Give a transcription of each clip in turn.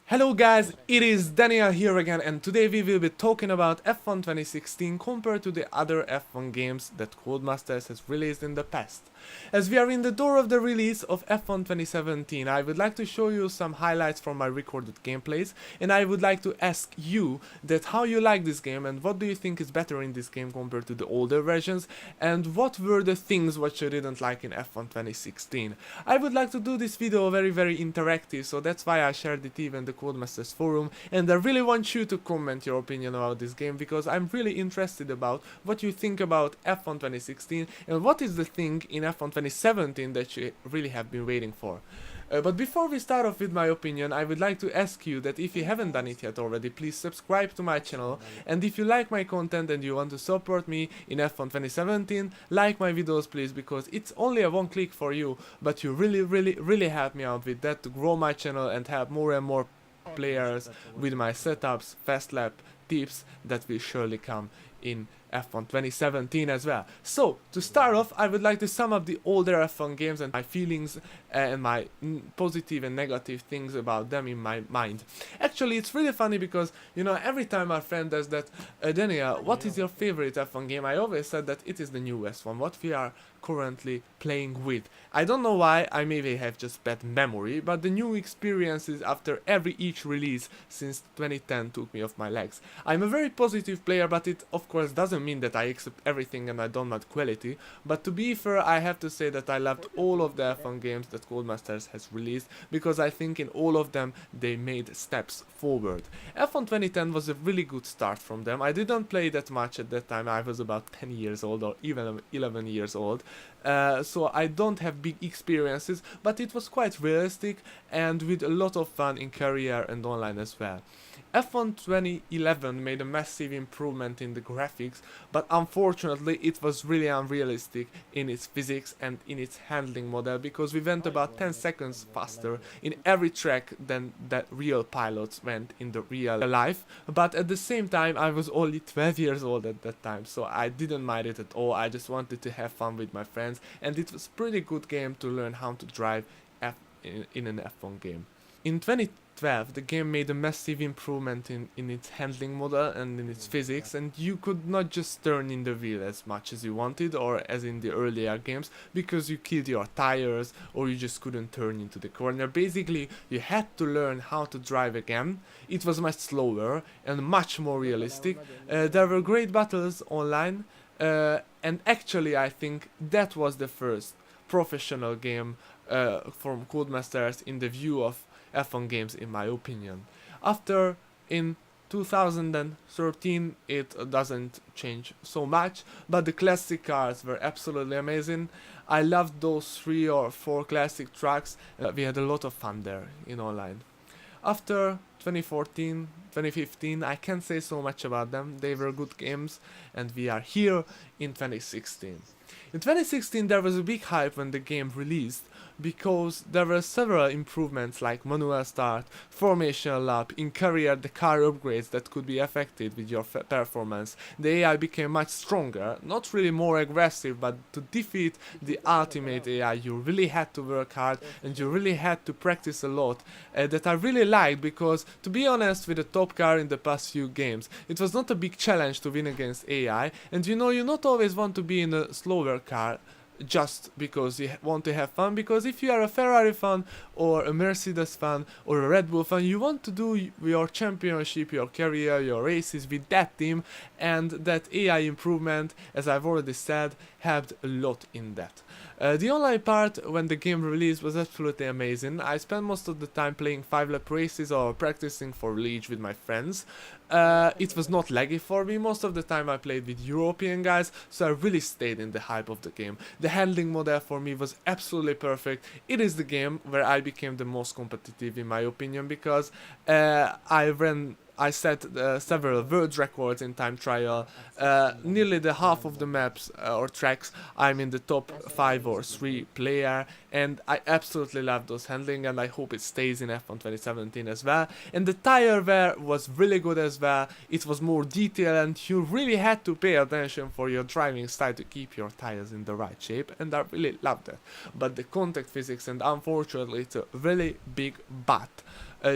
Hello guys, it is Daniel here again, and today we will be talking about F1 2016 compared to the other F1 games that Codemasters has released in the past. As we are in the door of the release of F1 2017, I would like to show you some highlights from my recorded gameplays, and I would like to ask you that how you like this game and what do you think is better in this game compared to the older versions, and what were the things what you didn't like in F1 2016. I would like to do this video very interactive, so that's why I shared it even in the Codemasters forum, and I really want you to comment your opinion about this game because I'm really interested about what you think about F1 2016 and what is the thing in F1 2017 that you really have been waiting for. But before we start off with my opinion, I would like to ask you that if you haven't done it yet already, please subscribe to my channel, and if you like my content and you want to support me in F1 2017, like my videos please, because it's only a one click for you, but you really help me out with that to grow my channel and help more and more players with my setups, fast lap tips that will surely come in F1 2017 as well. So, to start off, I would like to sum up the older F1 games and my feelings and my positive and negative things about them in my mind. Actually, it's really funny because, you know, every time my friend does that, Daniel, what is your favorite F1 game? I always said that it is the newest one, what we are currently playing with. I don't know why, I maybe have just bad memory, but the new experiences after each release since 2010 took me off my legs. I'm a very positive player, but it of course doesn't mean that I accept everything and I don't like quality, but to be fair, I have to say that I loved all of the F1 games that Codemasters has released, because I think in all of them they made steps forward. F1 2010 was a really good start from them. I didn't play that much at that time, I was about 10 years old or even 11 years old, so I don't have big experiences, but it was quite realistic and with a lot of fun in career and online as well. F1 2011 made a massive improvement in the graphics, but unfortunately it was really unrealistic in its physics and in its handling model, because we went about 10 seconds faster in every track than the real pilots went in the real life. But at the same time, I was only 12 years old at that time, so I didn't mind it at all. I just wanted to have fun with my friends, and it was a pretty good game to learn how to drive in an F1 game. In 2012, the game made a massive improvement in its handling model and in its physics, and you could not just turn in the wheel as much as you wanted or as in the earlier games, because you killed your tires or you just couldn't turn into the corner. Basically, you had to learn how to drive again. It was much slower and much more realistic. There were great battles online, and actually I think that was the first professional game from Codemasters in the view of F1 games, in my opinion. After, in 2013, it doesn't change so much, but the classic cars were absolutely amazing. I loved those 3 or 4 classic tracks. We had a lot of fun there in online. After 2014, 2015, I can't say so much about them. They were good games, and we are here in 2016. In 2016 there was a big hype when the game released, because there were several improvements like manual start, formation lap, in career the car upgrades that could be affected with your performance. The AI became much stronger, not really more aggressive, but to defeat the ultimate AI you really had to work hard and you really had to practice a lot, that I really liked, because to be honest, with the top car in the past few games, it was not a big challenge to win against AI, and you know, you not always want to be in a slower car just because you want to have fun, because if you are a Ferrari fan or a Mercedes fan or a Red Bull fan, you want to do your championship, your career, your races with that team, and that AI improvement, as I've already said, helped a lot in that. The online part when the game released was absolutely amazing. I spent most of the time playing 5-lap races or practicing for League with my friends. It was not laggy for me. Most of the time I played with European guys, so I really stayed in the hype of the game. The handling model for me was absolutely perfect. It is the game where I became the most competitive in my opinion, because I set several world records in time trial. Nearly the half of the maps or tracks I'm in the top 5 or 3 player, and I absolutely love those handling, and I hope it stays in F1 2017 as well. And the tire wear was really good as well. It was more detailed, and you really had to pay attention for your driving style to keep your tires in the right shape, and I really loved that. But the contact physics, and unfortunately it's a really big but,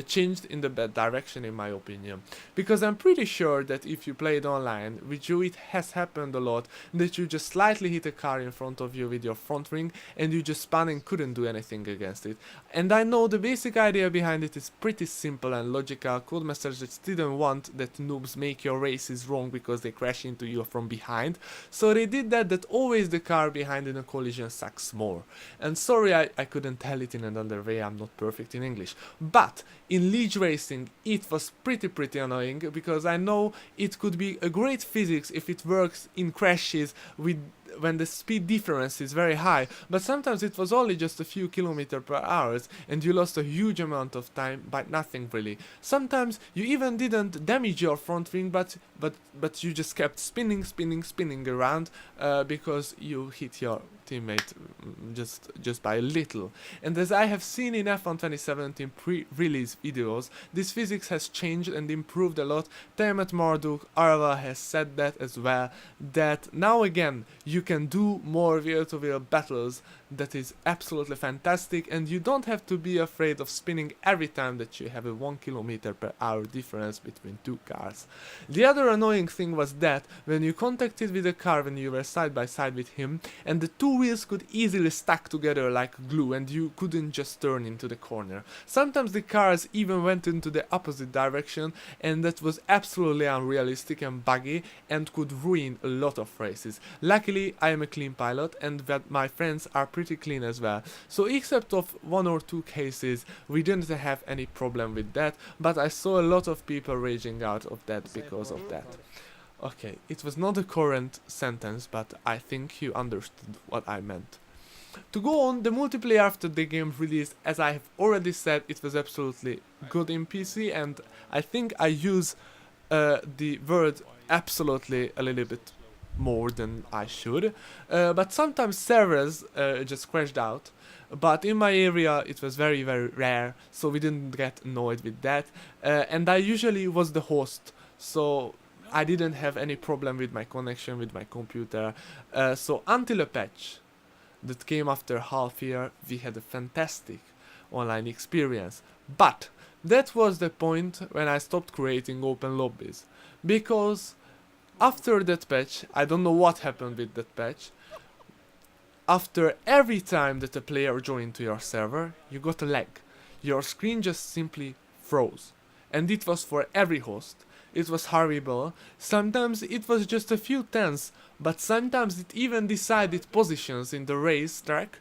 changed in the bad direction in my opinion. Because I'm pretty sure that if you played online, with you it has happened a lot that you just slightly hit a car in front of you with your front wing and you just spun and couldn't do anything against it. And I know the basic idea behind it is pretty simple and logical. Codemasters just didn't want that noobs make your races wrong because they crash into you from behind. So they did that always the car behind in a collision sucks more. And sorry I couldn't tell it in another way, I'm not perfect in English. But in League Racing it was pretty annoying because I know it could be a great physics if it works in crashes with when the speed difference is very high, but sometimes it was only just a few kilometers per hour and you lost a huge amount of time by nothing really. Sometimes you even didn't damage your front wing, but you just kept spinning around because you hit your teammate just by a little. And as I have seen in F1 2017 pre-release videos, this physics has changed and improved a lot. Temet Marduk Arva has said that as well, that now again you can do more wheel-to-wheel battles. That is absolutely fantastic, and you don't have to be afraid of spinning every time that you have a 1 km per hour difference between two cars. The other annoying thing was that when you contacted with a car when you were side by side with him, and the two wheels could easily stack together like glue and you couldn't just turn into the corner. Sometimes the cars even went into the opposite direction, and that was absolutely unrealistic and buggy and could ruin a lot of races. Luckily I am a clean pilot and that my friends are pretty clean as well, so except of 1 or 2 cases we didn't have any problem with that, but I saw a lot of people raging out of that because of that. Okay, it was not a current sentence, but I think you understood what I meant. To go on, the multiplayer after the game released, as I have already said, it was absolutely good in PC, and I think I use the word absolutely a little bit more than I should, but sometimes servers just crashed out, but in my area it was very rare, so we didn't get annoyed with that, and I usually was the host, so I didn't have any problem with my connection with my computer, so until a patch that came after half year we had a fantastic online experience. But that was the point when I stopped creating open lobbies, because after that patch, I don't know what happened with that patch, after every time that a player joined to your server, you got a lag. Your screen just simply froze. And it was for every host. It was horrible. Sometimes it was just a few tenths, but sometimes it even decided positions in the race track,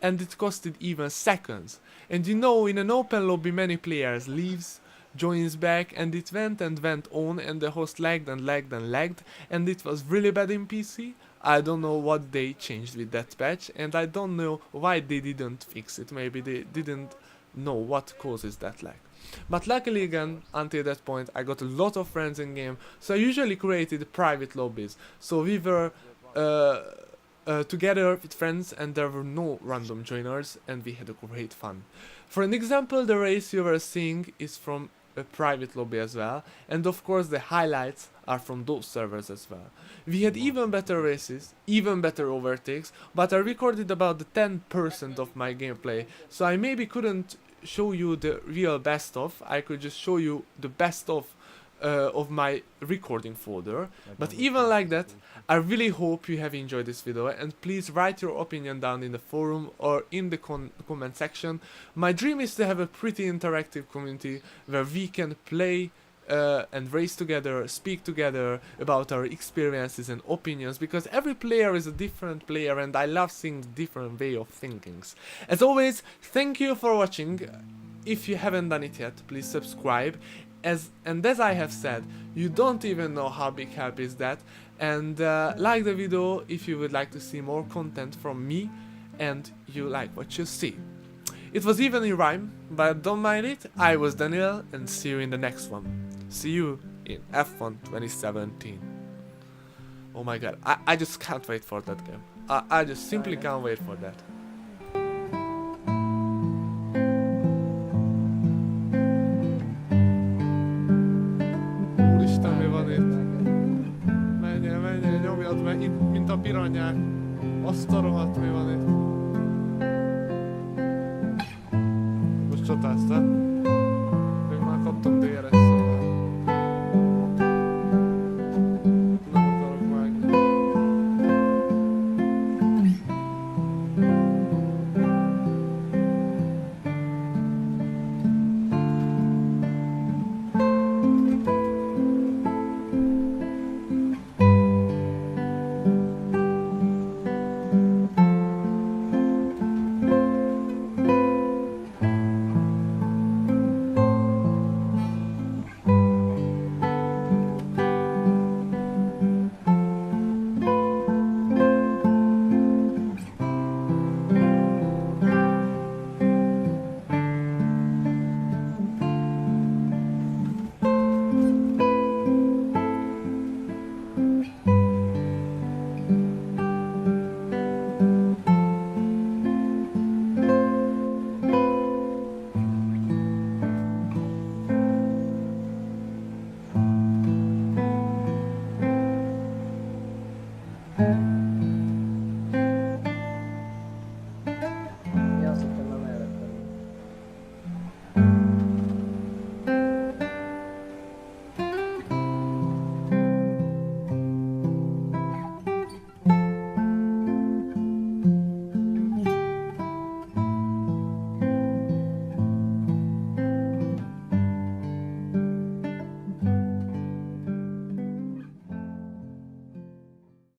and it costed even seconds. And you know, in an open lobby many players leaves, joins back, and it went on, and the host lagged, and it was really bad in PC. I don't know what they changed with that patch, and I don't know why they didn't fix it. Maybe they didn't know what causes that lag. But luckily again, until that point, I got a lot of friends in game, so I usually created private lobbies. So we were together with friends and there were no random joiners, and we had a great fun. For an example, the race you were seeing is from a private lobby as well, and of course the highlights are from those servers as well. We had even better races, even better overtakes, but I recorded about the 10% of my gameplay, so I maybe couldn't show you the real best of. I could just show you the best of my recording folder, but even like that, I really hope you have enjoyed this video, and please write your opinion down in the forum or in the comment section. My dream is to have a pretty interactive community where we can play and race together, speak together about our experiences and opinions, because every player is a different player and I love seeing different way of thinking. As always, thank you for watching. If you haven't done it yet, please subscribe. As I have said, you don't even know how big help is that, and like the video if you would like to see more content from me and you like what you see. It was even in rhyme, but don't mind it. I was Daniel, and see you in the next one. See you in F1 2017. Oh my god, I just can't wait for that game. I just simply can't wait for that. Úristen, mi van itt? Menjél, nyomjad meg, mint a piranyák. Azt a rohadt, mi van itt? Most csatáztál?